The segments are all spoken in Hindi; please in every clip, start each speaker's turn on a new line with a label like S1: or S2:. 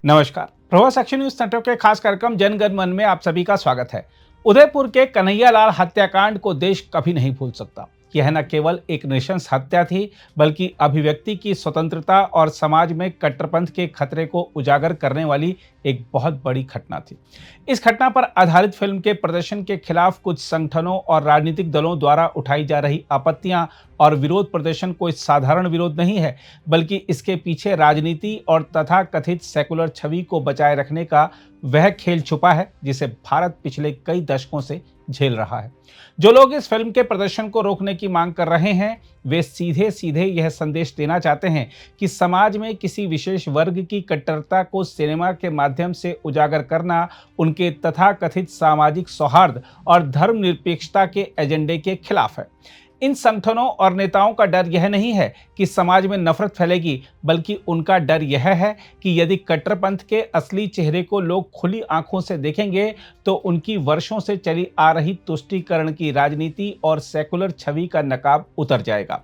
S1: नमस्कार। प्रभास एक्शन न्यूज नेटवर्क के खास कार्यक्रम जन गण मन में आप सभी का स्वागत है। उदयपुर के कन्हैयालाल हत्याकांड को देश कभी नहीं भूल सकता। यह न केवल एक नृशंस हत्या थी, बल्कि अभिव्यक्ति की स्वतंत्रता और समाज में कट्टरपंथ के खतरे को उजागर करने वाली एक बहुत बड़ी घटना थी। इस घटना पर आधारित फिल्म के प्रदर्शन के खिलाफ कुछ संगठनों और राजनीतिक दलों द्वारा उठाई जा रही आपत्तियां और विरोध प्रदर्शन कोई साधारण विरोध नहीं है, बल्कि इसके पीछे राजनीति और तथाकथित सेकुलर छवि को बचाए रखने का वह खेल छुपा है जिसे भारत पिछले कई दशकों से झेल रहा है। जो लोग इस फिल्म के प्रदर्शन को रोकने की मांग कर रहे हैं, वे सीधे सीधे यह संदेश देना चाहते हैं कि समाज में किसी विशेष वर्ग की कट्टरता को सिनेमा के माध्यम से उजागर करना उनके तथाकथित सामाजिक सौहार्द और धर्मनिरपेक्षता के एजेंडे के खिलाफ है। इन संगठनों और नेताओं का डर यह नहीं है कि समाज में नफरत फैलेगी, बल्कि उनका डर यह है कि यदि कट्टरपंथ के असली चेहरे को लोग खुली आंखों से देखेंगे तो उनकी वर्षों से चली आ रही तुष्टीकरण की राजनीति और सेकुलर छवि का नकाब उतर जाएगा।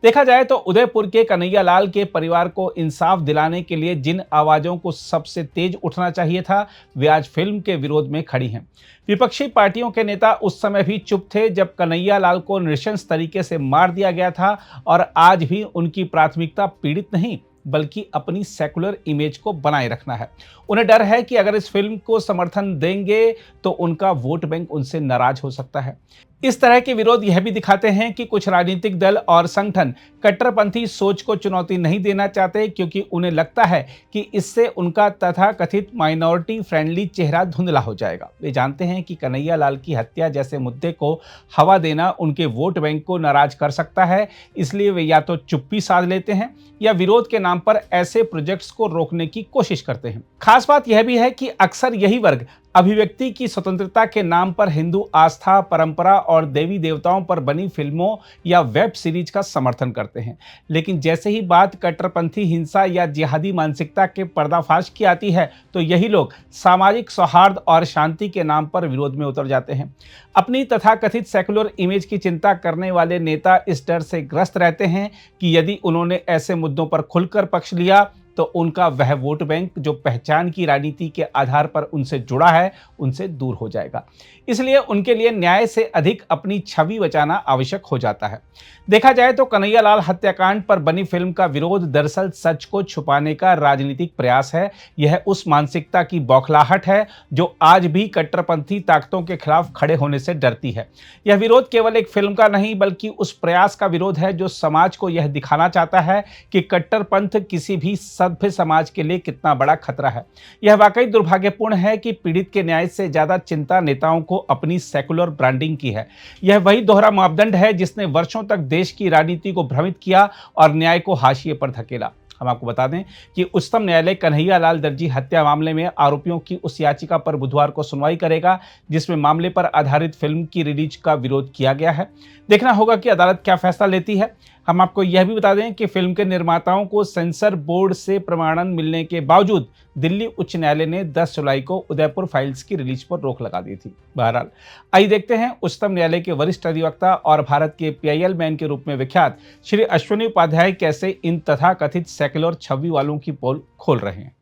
S1: देखा जाए तो उदयपुर के कन्हैयालाल के परिवार को इंसाफ दिलाने के लिए जिन आवाजों को सबसे तेज उठना चाहिए था, वे आज फिल्म के विरोध में खड़ी हैं। विपक्षी पार्टियों के नेता उस समय भी चुप थे जब कन्हैयालाल को नृशंस तरीके से मार दिया गया था, और आज भी उनकी प्राथमिकता पीड़ित नहीं बल्कि अपनी सेकुलर इमेज को बनाए रखना है। उन्हें डर है कि अगर इस फिल्म को समर्थन देंगे तो उनका वोट बैंक उनसे नाराज हो सकता है। इस तरह के विरोध यह भी दिखाते हैं कि कुछ राजनीतिक दल और संगठन कट्टरपंथी सोच को चुनौती नहीं देना चाहते, क्योंकि उन्हें लगता है कि इससे उनका तथाकथित माइनॉरिटी फ्रेंडली चेहरा धुंधला हो जाएगा। वे जानते हैं कि कन्हैयालाल की हत्या जैसे मुद्दे को हवा देना उनके वोट बैंक को नाराज कर सकता है, इसलिए वे या तो चुप्पी साध लेते हैं या विरोध के नाम पर ऐसे प्रोजेक्ट्स को रोकने की कोशिश करते हैं। खास बात यह भी है कि अक्सर यही वर्ग अभिव्यक्ति की स्वतंत्रता के नाम पर हिंदू आस्था, परंपरा और देवी देवताओं पर बनी फिल्मों या वेब सीरीज का समर्थन करते हैं। लेकिन जैसे ही बात कट्टरपंथी हिंसा या जिहादी मानसिकता के पर्दाफाश की आती है, तो यही लोग सामाजिक सौहार्द और शांति के नाम पर विरोध में उतर जाते हैं। अपनी तथाकथित सेकुलर इमेज की चिंता करने वाले नेता इस डर से ग्रस्त रहते हैं कि यदि उन्होंने ऐसे मुद्दों पर खुलकर पक्ष लिया तो उनका वह वोट बैंक जो पहचान की राजनीति के आधार पर उनसे जुड़ा है, उनसे दूर हो जाएगा। इसलिए उनके लिए न्याय से अधिक अपनी छवि बचाना आवश्यक हो जाता है। देखा जाए तो कन्हैयालाल हत्याकांड पर बनी फिल्म का विरोध दरअसल सच को छुपाने का राजनीतिक प्रयास है। यह उस मानसिकता की बौखलाहट है जो आज भी कट्टरपंथी ताकतों के खिलाफ खड़े होने से डरती है। यह विरोध केवल एक फिल्म का नहीं, बल्कि उस प्रयास का विरोध है जो समाज को यह दिखाना चाहता है कि कट्टरपंथ किसी भी सभ्य समाज के लिए कितना बड़ा खतरा है। यह वाकई दुर्भाग्यपूर्ण है कि पीड़ित के न्याय से ज्यादा चिंता नेताओं को अपनी सेकुलर ब्रांडिंग की है। यह वही दोहरा मापदंड है जिसने वर्षों तक देश की राजनीति को भ्रमित किया और न्याय को हाशिए पर धकेला। हम आपको बता दें कि उच्चतम न्यायालय कन्हैयालाल दर्जी हत्या मामले में आरोपियों की उस याचिका पर बुधवार को सुनवाई करेगा जिसमें मामले पर आधारित फिल्म की रिलीज का विरोध किया गया है। देखना होगा कि अदालत क्या फैसला लेती है। हम आपको यह भी बता दें कि फिल्म के निर्माताओं को सेंसर बोर्ड से प्रमाणन मिलने के बावजूद दिल्ली उच्च न्यायालय ने 10 जुलाई को उदयपुर फाइल्स की रिलीज पर रोक लगा दी थी। बहरहाल आइए देखते हैं उच्चतम न्यायालय के वरिष्ठ अधिवक्ता और भारत के PIL मैन के रूप में विख्यात श्री अश्विनी उपाध्याय कैसे इन तथाकथित सेकुलर छवि वालों की पोल खोल रहे हैं।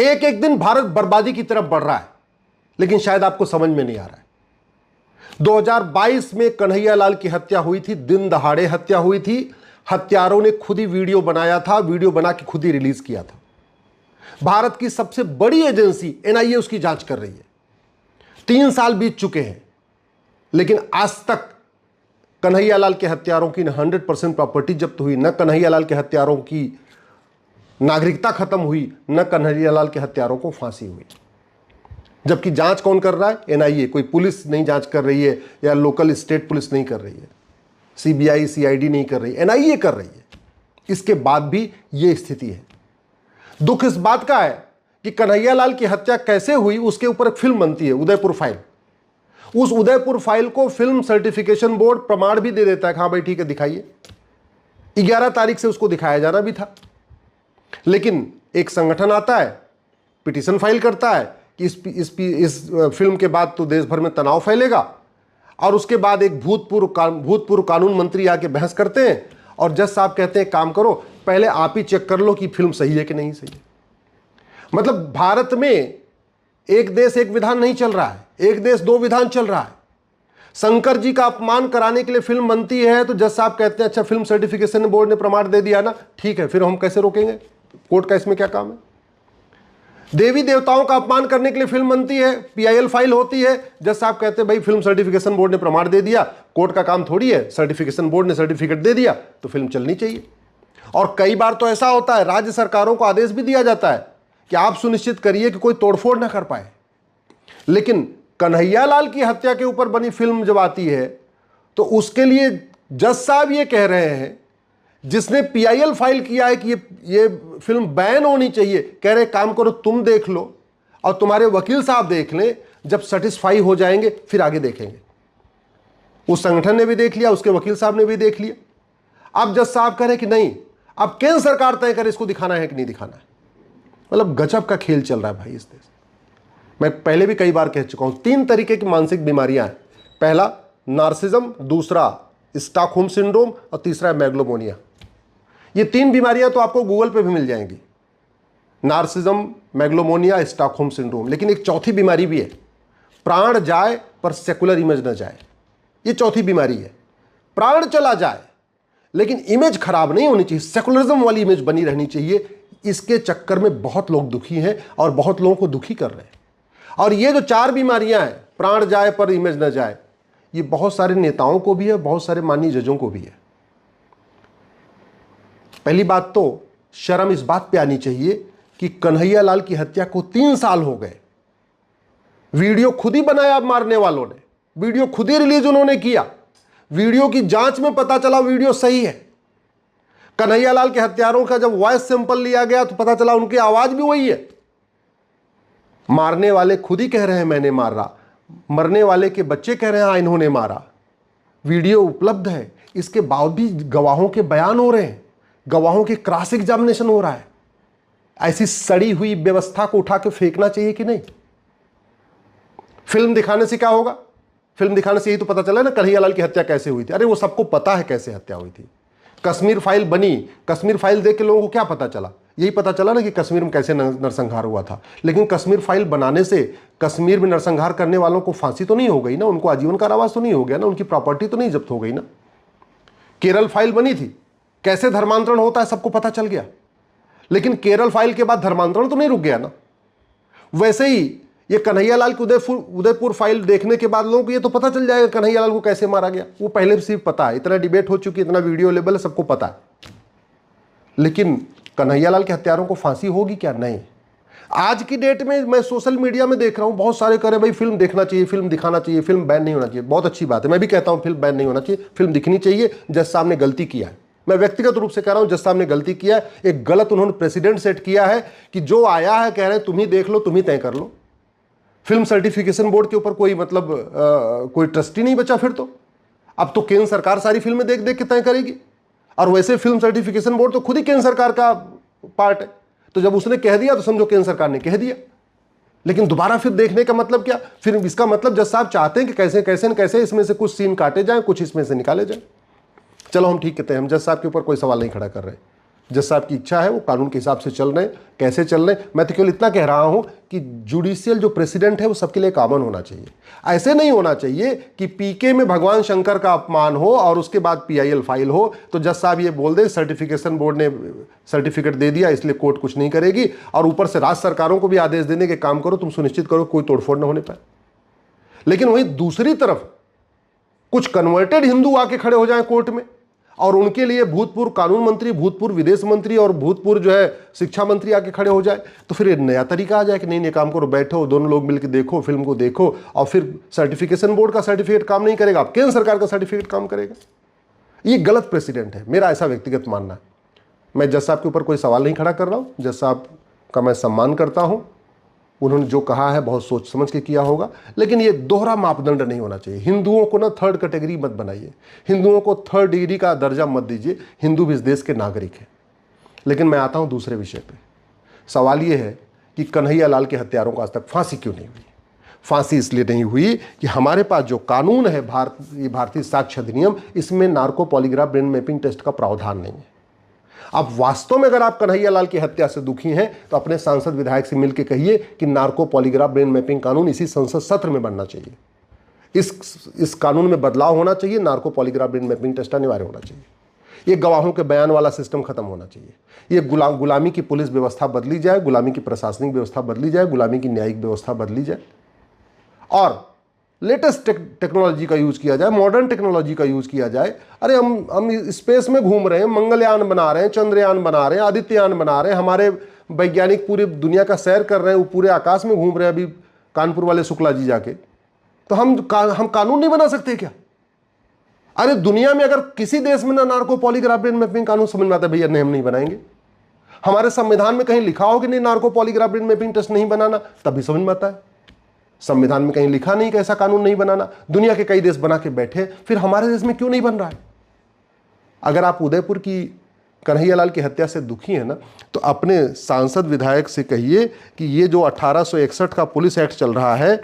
S2: एक एक दिन भारत बर्बादी की तरफ बढ़ रहा है, लेकिन शायद आपको समझ में नहीं आ रहा है। 2022 में कन्हैयालाल की हत्या हुई थी, दिन दहाड़े हत्या हुई थी। हत्यारों ने खुद ही वीडियो बनाया था, वीडियो बना के खुद ही रिलीज किया था। भारत की सबसे बड़ी एजेंसी NIA उसकी जांच कर रही है। 3 साल बीत चुके हैं, लेकिन आज तक कन्हैयालाल के हत्यारों की न 100% प्रॉपर्टी जब्त हुई, न कन्हैयालाल के हत्यारों की नागरिकता खत्म हुई, न कन्हैयालाल के हत्यारों को फांसी हुई। जबकि जांच कौन कर रहा है? NIA। कोई पुलिस नहीं जांच कर रही है या लोकल स्टेट पुलिस नहीं कर रही है, CBI CID नहीं कर रही, NIA कर रही है। इसके बाद भी ये स्थिति है। दुख इस बात का है कि कन्हैयालाल की हत्या कैसे हुई उसके ऊपर एक फिल्म बनती है, उदयपुर फाइल। उस उदयपुर फाइल को फिल्म सर्टिफिकेशन बोर्ड प्रमाण भी दे देता है, हाँ भाई ठीक है दिखाइए। 11 तारीख से उसको दिखाया जाना भी था, लेकिन एक संगठन आता है, पिटीशन फाइल करता है कि इस फिल्म के बाद तो देश भर में तनाव फैलेगा, और उसके बाद एक भूतपूर्व कानून मंत्री आके बहस करते हैं और जज साहब कहते हैं काम करो, पहले आप ही चेक कर लो कि फिल्म सही है कि नहीं सही है। मतलब भारत में एक देश एक विधान नहीं चल रहा है, एक देश दो विधान चल रहा है। शंकर जी का अपमान कराने के लिए फिल्म बनती है तो जज साहब कहते हैं अच्छा फिल्म सर्टिफिकेशन बोर्ड ने प्रमाण दे दिया ना, ठीक है, फिर हम कैसे रोकेंगे, कोर्ट का इसमें क्या काम है। देवी देवताओं का अपमान करने के लिए फिल्म बनती है, पीआईएल फाइल होती है, जज साहब कहते हैं भाई फिल्म सर्टिफिकेशन बोर्ड ने प्रमाण दे दिया, कोर्ट का काम थोड़ी है, सर्टिफिकेशन बोर्ड ने सर्टिफिकेट दे दिया तो फिल्म चलनी चाहिए। और कई बार तो ऐसा होता है राज्य सरकारों को आदेश भी दिया जाता है कि आप सुनिश्चित करिए कि कोई तोड़फोड़ ना कर पाए। लेकिन कन्हैयालाल की हत्या के ऊपर बनी फिल्म जब आती है तो उसके लिए जज साहब ये कह रहे हैं, जिसने पीआईएल फाइल किया है कि ये फिल्म बैन होनी चाहिए, कह रहे काम करो तुम देख लो और तुम्हारे वकील साहब देख लें, जब सेटिस्फाई हो जाएंगे फिर आगे देखेंगे। उस संगठन ने भी देख लिया, उसके वकील साहब ने भी देख लिया। अब जज साहब कह रहे कि नहीं, अब केंद्र सरकार तय करे इसको दिखाना है कि नहीं दिखाना है। मतलब गजब का खेल चल रहा है भाई इस देश। मैं पहले भी कई बार कह चुका हूं, 3 तरीके की मानसिक बीमारियां हैं। पहला नार्सिज्म, दूसरा स्टॉकहोम सिंड्रोम और तीसरा मेगलोमोनिया। ये 3 बीमारियां तो आपको गूगल पे भी मिल जाएंगी, नार्सिज्म, मेगलोमोनिया, स्टॉकहोम सिंड्रोम। लेकिन एक चौथी बीमारी भी है, प्राण जाए पर सेकुलर इमेज न जाए। ये चौथी बीमारी है, प्राण चला जाए लेकिन इमेज खराब नहीं होनी चाहिए, सेकुलरिज्म वाली इमेज बनी रहनी चाहिए। इसके चक्कर में बहुत लोग दुखी हैं और बहुत लोगों को दुखी कर रहे हैं। और ये जो 4 बीमारियां हैं, प्राण जाए पर इमेज न जाए, ये बहुत सारे नेताओं को भी है, बहुत सारे माननीय जजों को भी है। पहली बात तो शर्म इस बात पे आनी चाहिए कि कन्हैयालाल की हत्या को 3 साल हो गए, वीडियो खुद ही बनाया मारने वालों ने, वीडियो खुद ही रिलीज उन्होंने किया, वीडियो की जांच में पता चला वीडियो सही है। कन्हैयालाल के हत्यारों का जब वॉइस सैंपल लिया गया तो पता चला उनकी आवाज भी वही है। मारने वाले खुद ही कह रहे हैं मैंने मारा, मरने वाले के बच्चे कह रहे हैं हाँ इन्होंने मारा। वीडियो उपलब्ध है, इसके बावजूद भी गवाहों के बयान हो रहे हैं, गवाहों की क्रॉस एग्जामिनेशन हो रहा है। ऐसी सड़ी हुई व्यवस्था को उठा के फेंकना चाहिए कि नहीं। फिल्म दिखाने से क्या होगा, फिल्म दिखाने से यही तो पता चला ना कन्हैयालाल की हत्या कैसे हुई थी। अरे वो सबको पता है कैसे हत्या हुई थी। कश्मीर फाइल बनी, कश्मीर फाइल देख के लोगों को क्या पता चला, यही पता चला ना कि कश्मीर में कैसे नरसंहार हुआ था। लेकिन कश्मीर फाइल बनाने से कश्मीर में नरसंहार करने वालों को फांसी तो नहीं हो गई ना, उनको आजीवन कारावास तो नहीं हो गया ना, उनकी प्रॉपर्टी तो नहीं जब्त हो गई ना। केरल फाइल बनी थी, कैसे धर्मांतरण होता है सबको पता चल गया, लेकिन केरल फाइल के बाद धर्मांतरण तो नहीं रुक गया ना। वैसे ही ये कन्हैयालाल की उदयपुर फाइल देखने के बाद लोगों को ये तो पता चल जाएगा कन्हैयालाल को कैसे मारा गया। वो पहले से पता है, इतना डिबेट हो चुकी है, इतना वीडियो लेवल है, सबको पता है। लेकिन कन्हैयालाल के हत्यारों को फांसी होगी क्या, नहीं। आज की डेट में मैं सोशल मीडिया में देख रहा हूं बहुत सारे कह रहे भाई फिल्म देखना चाहिए, फिल्म दिखाना चाहिए, फिल्म बैन नहीं होना चाहिए। बहुत अच्छी बात है, मैं भी कहता हूं फिल्म बैन नहीं होना चाहिए, फिल्म दिखनी चाहिए। जज साहब ने गलती किया है, मैं व्यक्तिगत रूप से कह रहा हूं, जज साहब ने गलती किया है। एक गलत उन्होंने प्रेसिडेंट सेट किया है कि जो आया है कह रहे हैं तुम ही देख लो, तुम ही तय कर लो। फिल्म सर्टिफिकेशन बोर्ड के ऊपर कोई मतलब कोई ट्रस्टी नहीं बचा फिर तो। अब तो केंद्र सरकार सारी फिल्में देख देख के तय करेगी, और वैसे फिल्म सर्टिफिकेशन बोर्ड तो खुद ही केंद्र सरकार का पार्ट है। तो जब उसने कह दिया तो समझो केंद्र सरकार ने कह दिया। लेकिन दोबारा फिर देखने का मतलब क्या, फिर इसका मतलब जज साहब चाहते हैं कि कैसे कैसे न कैसे इसमें से कुछ सीन काटे जाएं, कुछ इसमें से निकाले जाएं। चलो हम ठीक कहते हैं, हम जज साहब के ऊपर कोई सवाल नहीं खड़ा कर रहे। जज साहब की इच्छा है, वो कानून के हिसाब से चल रहे हैं, कैसे चल रहे हैं। मैं तो केवल इतना कह रहा हूं कि जुडिशियल जो प्रेसिडेंट है वो सबके लिए कॉमन होना चाहिए। ऐसे नहीं होना चाहिए कि पीके में भगवान शंकर का अपमान हो और उसके बाद पीआईएल फाइल हो तो जज साहब ये बोल दें सर्टिफिकेशन बोर्ड ने सर्टिफिकेट दे दिया इसलिए कोर्ट कुछ नहीं करेगी, और ऊपर से राज्य सरकारों को भी आदेश देने के काम करो, तुम सुनिश्चित करो कोई तोड़फोड़ न होने पाए। लेकिन वहीं दूसरी तरफ कुछ कन्वर्टेड हिंदू आके खड़े हो जाएं कोर्ट में, और उनके लिए भूतपूर्व कानून मंत्री, भूतपूर्व विदेश मंत्री और भूतपूर्व जो है शिक्षा मंत्री आके खड़े हो जाए, तो फिर एक नया तरीका आ जाए कि नहीं काम करो, बैठो दोनों लोग मिलकर देखो फिल्म को देखो, और फिर सर्टिफिकेशन बोर्ड का सर्टिफिकेट काम नहीं करेगा, अब केंद्र सरकार का सर्टिफिकेट काम करेगा। ये गलत प्रेसिडेंट है, मेरा ऐसा व्यक्तिगत मानना है। मैं जज साहब के ऊपर कोई सवाल नहीं खड़ा कर रहा हूँ, जज साहब का मैं सम्मान करता हूँ, उन्होंने जो कहा है बहुत सोच समझ के किया होगा। लेकिन ये दोहरा मापदंड नहीं होना चाहिए। हिंदुओं को ना थर्ड कैटेगरी मत बनाइए, हिंदुओं को थर्ड डिग्री का दर्जा मत दीजिए। हिंदू भी इस देश के नागरिक हैं। लेकिन मैं आता हूं दूसरे विषय पे। सवाल ये है कि कन्हैयालाल के हत्यारों को आज तक फांसी क्यों नहीं हुई। फांसी इसलिए नहीं हुई कि हमारे पास जो कानून है भारतीय साक्ष्य अधिनियम, इसमें narco polygraph brain mapping test का प्रावधान नहीं है। अब वास्तव में अगर आप कन्हैयालाल की हत्या से दुखी हैं तो अपने सांसद विधायक से मिलकर कहिए कि नार्को पॉलीग्राफ ब्रेन मैपिंग कानून इसी संसद सत्र में बनना चाहिए। इस कानून में बदलाव होना चाहिए। Narco polygraph brain mapping test अनिवार्य होना चाहिए। ये गवाहों के बयान वाला सिस्टम खत्म होना चाहिए। ये गुलामी की पुलिस व्यवस्था बदली जाए, गुलामी की प्रशासनिक व्यवस्था बदली जाए, गुलामी की न्यायिक व्यवस्था बदली जाए और लेटेस्ट टेक्नोलॉजी का यूज किया जाए, मॉडर्न टेक्नोलॉजी का यूज किया जाए। अरे हम स्पेस में घूम रहे हैं, मंगलयान बना रहे हैं, चंद्रयान बना रहे हैं, आदित्ययान बना रहे हैं, हमारे वैज्ञानिक पूरी दुनिया का सैर कर रहे हैं, वो पूरे आकाश में घूम रहे हैं अभी कानपुर वाले शुक्ला जी जाके। तो हम कानून नहीं बना सकते क्या? अरे दुनिया में अगर किसी देश में ना नार्को पॉलीग्राफ ब्रेन मैपिंग कानून समझ में आता है, भैया नहीं, हम नहीं बनाएंगे। हमारे संविधान में कहीं लिखा हो कि नहीं narco polygraph brain mapping test नहीं बनाना, तभी समझ में आता है। संविधान में कहीं लिखा नहीं कि ऐसा कानून नहीं बनाना। दुनिया के कई देश बना के बैठे, फिर हमारे देश में क्यों नहीं बन रहा है? अगर आप उदयपुर की कन्हैयालाल की हत्या से दुखी है ना, तो अपने सांसद विधायक से कहिए कि ये जो 1861 का पुलिस एक्ट चल रहा है,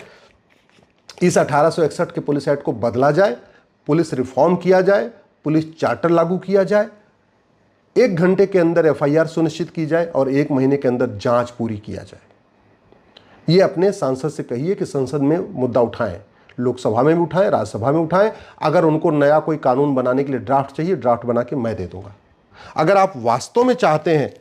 S2: इस 1861 के पुलिस एक्ट को बदला जाए, पुलिस रिफॉर्म किया जाए, पुलिस चार्टर लागू किया जाए, 1 घंटे के अंदर एफआईआर सुनिश्चित की जाए और 1 महीने के अंदर जांच पूरी किया जाए। ये अपने सांसद से कहिए कि संसद में मुद्दा उठाएं, लोकसभा में भी उठाएं, राज्यसभा में उठाएं। अगर उनको नया कोई कानून बनाने के लिए ड्राफ्ट चाहिए, ड्राफ्ट बना के मैं दे दूंगा। अगर आप वास्तव में चाहते हैं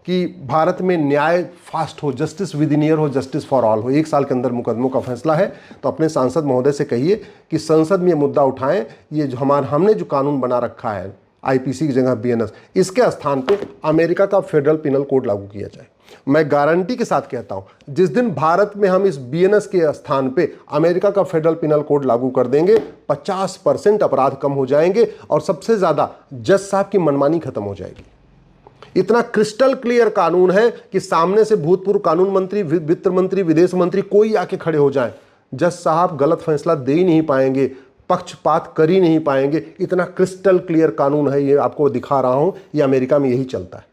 S2: कि भारत में न्याय फास्ट हो, जस्टिस विद इन ईयर हो, जस्टिस फॉर ऑल हो, 1 साल के अंदर मुकदमों का फैसला है, तो अपने सांसद महोदय से कहिए कि संसद में मुद्दा उठाएं। ये जो हमने जो कानून बना रखा है आईपीसी की जगह बीएनएस, इसके स्थान पे अमेरिका का फेडरल पिनल कोड लागू किया जाए। मैं गारंटी के साथ कहता हूं, जिस दिन भारत में हम इस बीएनएस के स्थान पे अमेरिका का फेडरल पिनल कोड लागू कर देंगे, 50% अपराध कम हो जाएंगे और सबसे ज्यादा जज साहब की मनमानी खत्म हो जाएगी। इतना क्रिस्टल क्लियर कानून है कि सामने से भूतपूर्व कानून मंत्री, वित्त मंत्री, विदेश मंत्री कोई आके खड़े हो जाए, जज साहब गलत फैसला दे ही नहीं पाएंगे, पक्षपात कर ही नहीं पाएंगे। इतना क्रिस्टल क्लियर कानून है, ये आपको दिखा रहा हूं, ये अमेरिका में यही चलता है।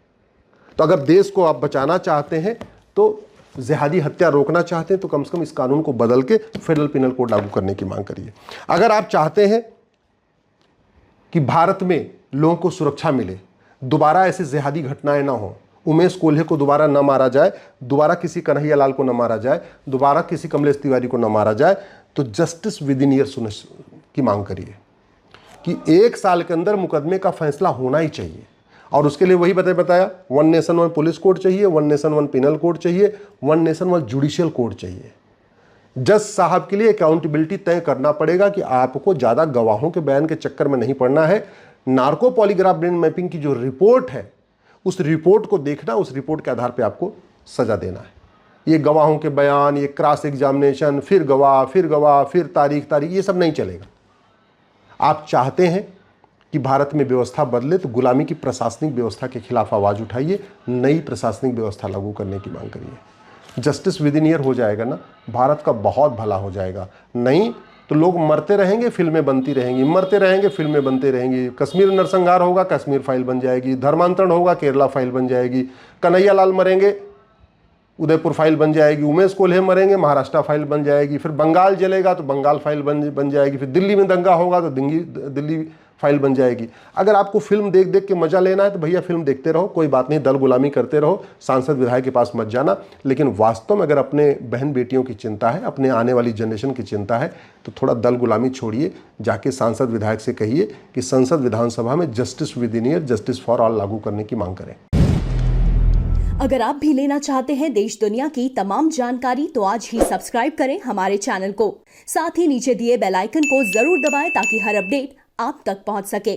S2: तो अगर देश को आप बचाना चाहते हैं, तो जिहादी हत्या रोकना चाहते हैं, तो कम से कम इस कानून को बदल के फेडरल पिनल कोड लागू करने की मांग करिए। अगर आप चाहते हैं कि भारत में लोगों को सुरक्षा मिले, दोबारा ऐसी जिहादी घटनाएं ना हो, उमेश कोल्हे को दोबारा न मारा जाए, दोबारा किसी कन्हैयालाल को न मारा जाए, दोबारा किसी कमलेश तिवारी को न मारा जाए, तो जस्टिस विद इन ईयर की मांग करिए कि 1 साल के अंदर मुकदमे का फैसला होना ही चाहिए। और उसके लिए वही बताया 1 नेशन 1 पुलिस कोड चाहिए, 1 नेशन 1 पिनल कोड चाहिए, 1 नेशन 1 जुडिशियल कोड चाहिए। जज साहब के लिए अकाउंटेबिलिटी तय करना पड़ेगा कि आपको ज़्यादा गवाहों के बयान के चक्कर में नहीं पड़ना है। नार्को पॉलीग्राफ ब्रेन मैपिंग की जो रिपोर्ट है, उस रिपोर्ट को देखना, उस रिपोर्ट के आधार पर आपको सजा देना है। ये गवाहों के बयान, ये क्रॉस एग्जामिनेशन, फिर गवाह, फिर तारीख, ये सब नहीं चलेगा। आप चाहते हैं कि भारत में व्यवस्था बदले, तो गुलामी की प्रशासनिक व्यवस्था के खिलाफ आवाज़ उठाइए, नई प्रशासनिक व्यवस्था लागू करने की मांग करिए। जस्टिस विद इन ईयर हो जाएगा ना, भारत का बहुत भला हो जाएगा। नहीं तो लोग मरते रहेंगे, फिल्में बनती रहेंगी, मरते रहेंगे, फिल्में बनते रहेंगी। कश्मीर नरसंहार होगा, कश्मीर फाइल बन जाएगी। धर्मांतरण होगा, केरला फाइल बन जाएगी। कन्हैयालाल मरेंगे, उदयपुर फाइल बन जाएगी। उमेश कोल्हे मरेंगे, महाराष्ट्र फाइल बन जाएगी। फिर बंगाल जलेगा तो बंगाल फाइल बन जाएगी। फिर दिल्ली में दंगा होगा तो दिल्ली फाइल बन जाएगी। अगर आपको फिल्म देख देख के मजा लेना है तो भैया फिल्म देखते रहो, कोई बात नहीं, दल गुलामी करते रहो, सांसद विधायक के पास मत जाना। लेकिन वास्तव में अगर अपने बहन बेटियों की चिंता है, अपने आने वाली जनरेशन की चिंता है, तो थोड़ा दल गुलामी छोड़िए, जाके सांसद विधायक से कहिए कि संसद विधानसभा में justice with in year, justice for all लागू करने की मांग करें।
S3: अगर आप भी लेना चाहते हैं देश दुनिया की तमाम जानकारी, तो आज ही सब्सक्राइब करें हमारे चैनल को। साथ ही नीचे दिए बेल आइकन को जरूर दबाएं ताकि हर अपडेट आप तक पहुंच सके।